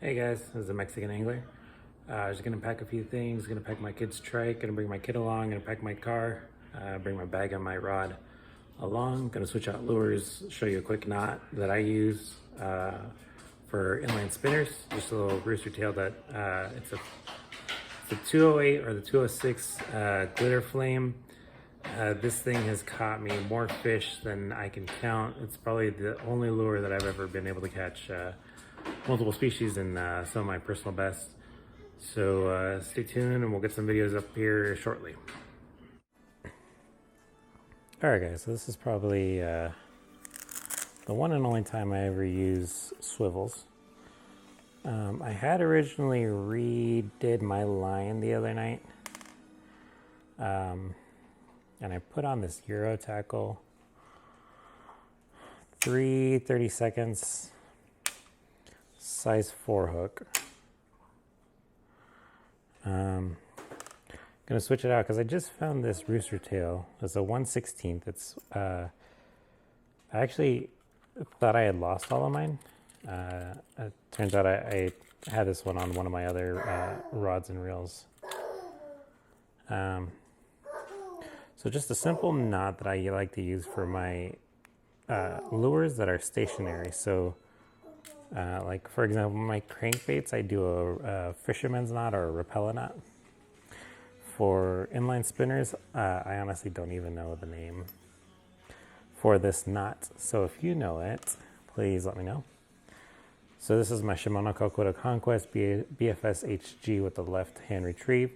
Hey guys, this is a Mexican angler. Just gonna pack a few things, gonna pack my kid's trike, gonna bring my kid along, gonna pack my car, bring my bag and my rod along, gonna switch out lures, show you a quick knot that I use for inline spinners, just a little rooster tail that it's the 208 or the 206 glitter flame. This thing has caught me more fish than I can count. It's probably the only lure that I've ever been able to catch multiple species and some of my personal best. So stay tuned and we'll get some videos up here shortly. Alright guys, so this is probably the one and only time I ever use swivels. I had originally redid my line the other night. And I put on this Euro tackle, 30 seconds, size 4 hook. Gonna switch it out because I just found this rooster tail. It's a 1/16. It's I actually thought I had lost all of mine. It turns out I had this one on one of my other rods and reels. So just a simple knot that I like to use for my lures that are stationary. So like for example, my crankbaits, I do a fisherman's knot or a rappella knot. For inline spinners, I honestly don't even know the name for this knot. So if you know it, please let me know. So this is my Shimano Calcutta Conquest BFS HG with the left hand retrieve.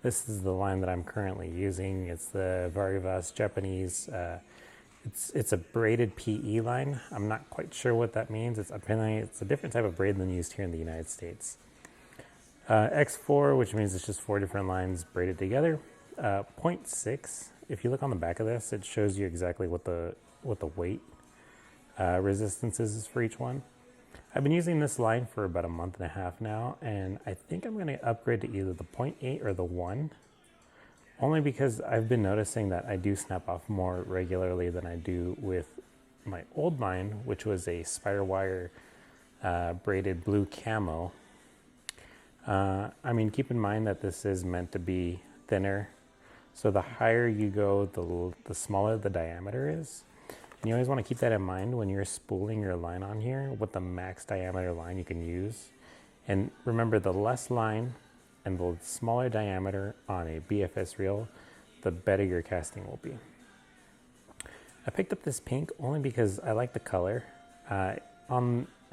This is the line that I'm currently using. It's the Varivas Japanese. It's a braided PE line. I'm not quite sure what that means. It's a different type of braid than used here in the United States. X4, which means it's just 4 different lines braided together. 0.6. If you look on the back of this, it shows you exactly what the weight resistance is for each one. I've been using this line for about a month and a half now, and I think I'm going to upgrade to either the 0.8 or the 1, only because I've been noticing that I do snap off more regularly than I do with my old line, which was a spider wire braided blue camo. I mean, keep in mind that this is meant to be thinner, so the higher you go, the smaller the diameter is. And you always want to keep that in mind when you're spooling your line on here, what the max diameter line you can use. And remember, the less line and the smaller diameter on a BFS reel, the better your casting will be. I picked up this pink only because I like the color. I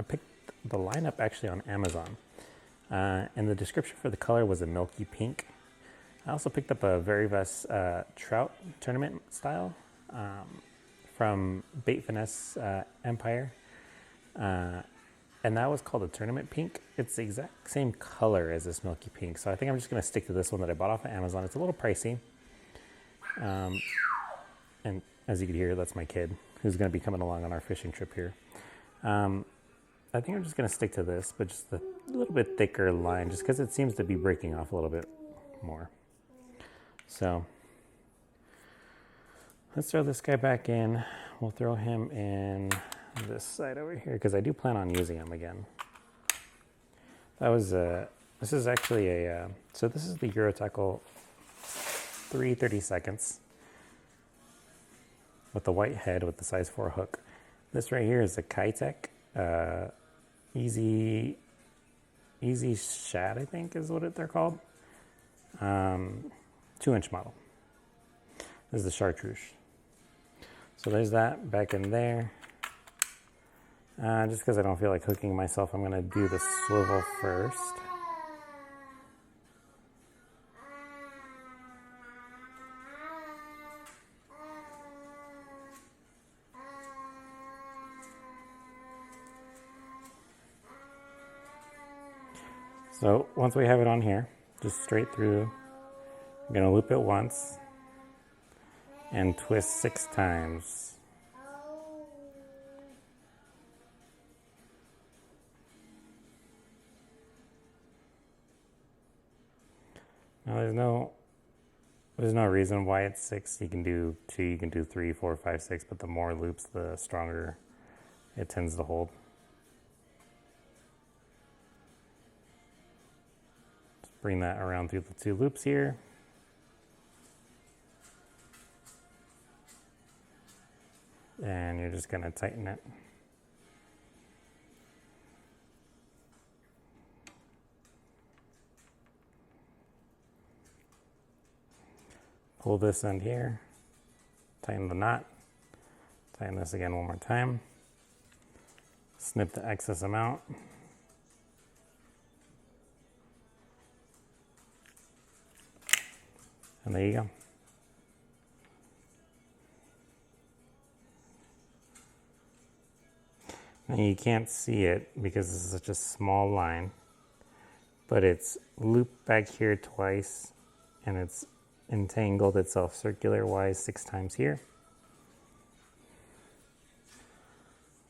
picked the line up actually on Amazon. And the description for the color was a milky pink. I also picked up a Varivas trout tournament style. From Bait Finesse Empire, and that was called a tournament pink. It's the exact same color as this milky pink, so I think I'm just going to stick to this one that I bought off of Amazon. It's a little pricey, and as you can hear, that's my kid who's going to be coming along on our fishing trip here. I think I'm just going to stick to this, but just a little bit thicker line, just because it seems to be breaking off a little bit more. So let's throw this guy back in. We'll throw him in this side over here because I do plan on using him again. This is actually so this is the Euro tackle 30 seconds with the white head with the size 4 hook. This right here is a Kitech easy shad, I think is what they're called. 2-inch model. This is the chartreuse. So there's that back in there. Just because I don't feel like hooking myself, I'm going to do the swivel first. So once we have it on here, just straight through, I'm going to loop it once and twist 6 times. Now there's no reason why it's 6. You can do 2, you can do 3, 4, 5, 6, but the more loops, the stronger it tends to hold. bring that around through the 2 loops here. And you're just gonna tighten it. Pull this end here, tighten the knot, tighten this again one more time, snip the excess amount. And there you go. Now you can't see it because this is such a small line, but it's looped back here twice and it's entangled itself circular wise 6 times here.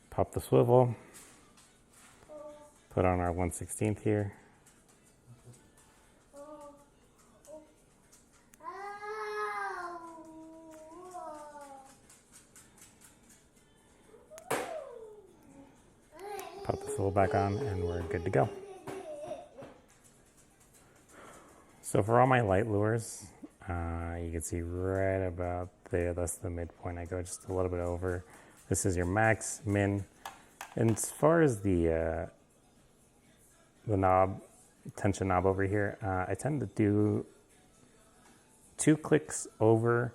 Pop the swivel, put on our 1/16 here. Pop the swivel back on and we're good to go. So for all my light lures, you can see right about there, that's the midpoint. I go just a little bit over. This is your max, min. And as far as the knob, tension knob over here, I tend to do 2 clicks over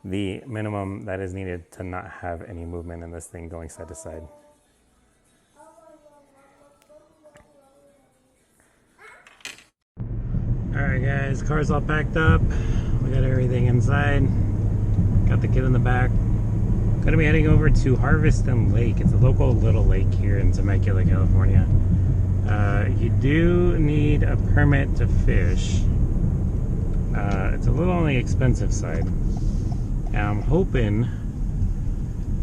the minimum that is needed to not have any movement in this thing going side to side. Alright guys, car's all packed up. We got everything inside. Got the kid in the back. Gonna be heading over to Harveston Lake. It's a local little lake here in Temecula, California. You do need a permit to fish. It's a little on the expensive side. And I'm hoping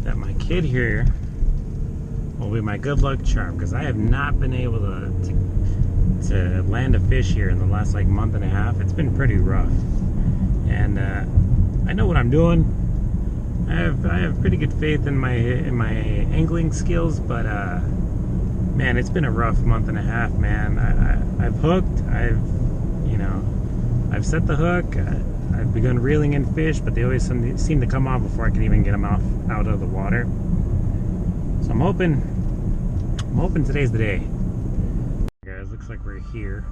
that my kid here will be my good luck charm, because I have not been able to land a fish here in the last like month and a half. It's been pretty rough, and I know what I'm doing. I have pretty good faith in my angling skills, but man, it's been a rough month and a half, man. I've hooked, I've set the hook, I've begun reeling in fish, but they always seem to come off before I can even get them out of the water. So I'm hoping today's the day. Guys, looks like we're here.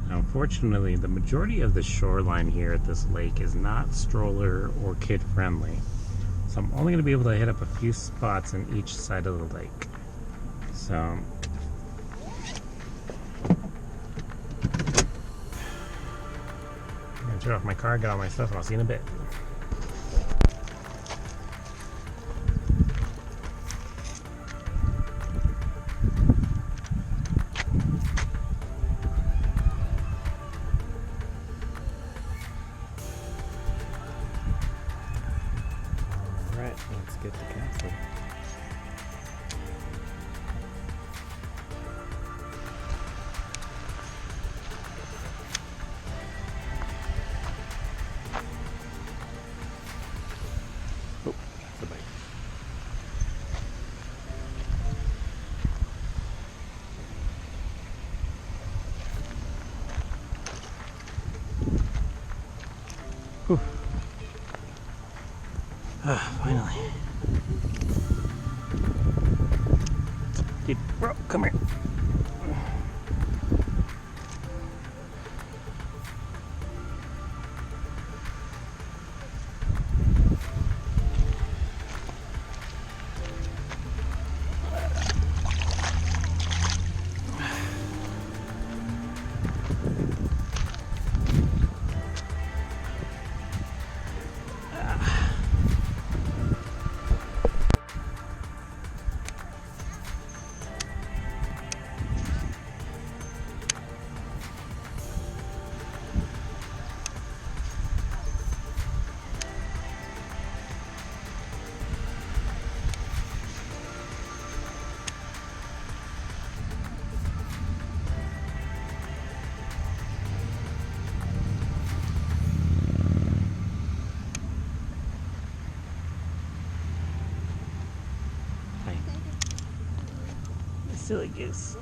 Now, unfortunately, the majority of the shoreline here at this lake is not stroller or kid friendly. So I'm only going to be able to hit up a few spots on each side of the lake. So I'm going to turn off my car, get all my stuff, and I'll see you in a bit. Let's get the castle. Oh, that's a bite. Whew. Finally. Dude, bro, come here. Silly goose.